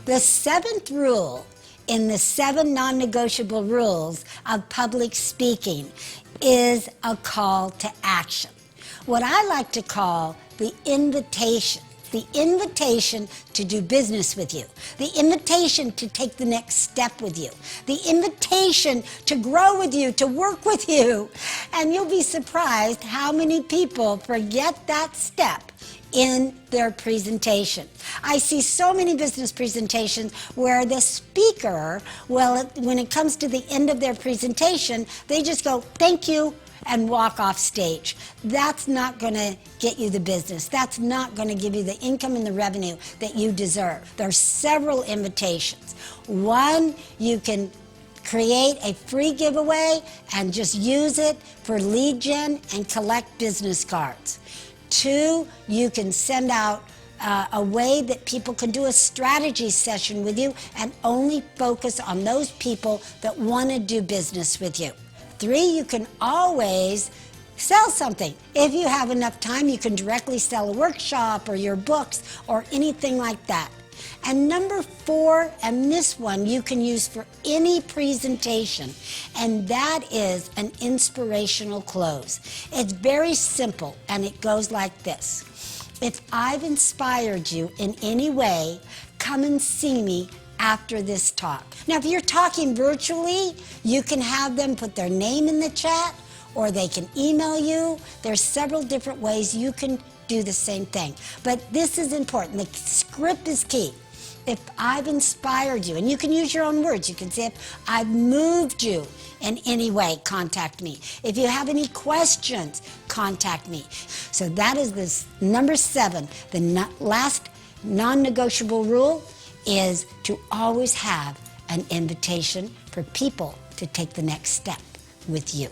The seventh rule in the 7 non-negotiable rules of public speaking is a call to action. What I like to call the invitation. The invitation to do business with you. The invitation to take the next step with you. The invitation to grow with you, to work with you. And you'll be surprised how many people forget that step in their presentation. I see so many business presentations where the speaker, well, when it comes to the end of their presentation, they just go, thank you, and walk off stage. That's not going to get you the business. That's not going to give you the income and the revenue that you deserve. There are several invitations. One, you can create a free giveaway and just use it for lead gen and collect business cards. 2, you can send out a way that people can do a strategy session with you and only focus on those people that want to do business with you. 3, you can always sell something. If you have enough time, you can directly sell a workshop or your books or anything like that. And number 4, and this one you can use for any presentation, and that is an inspirational close. It's very simple, and it goes like this. If I've inspired you in any way, come and see me after this talk. Now, if you're talking virtually, you can have them put their name in the chat, or they can email you. There's several different ways you can do the same thing. But this is important. The script is key. If I've inspired you, and you can use your own words. You can say, if I've moved you in any way, contact me. If you have any questions, contact me. So that is this number 7, the last non-negotiable rule is to always have an invitation for people to take the next step with you.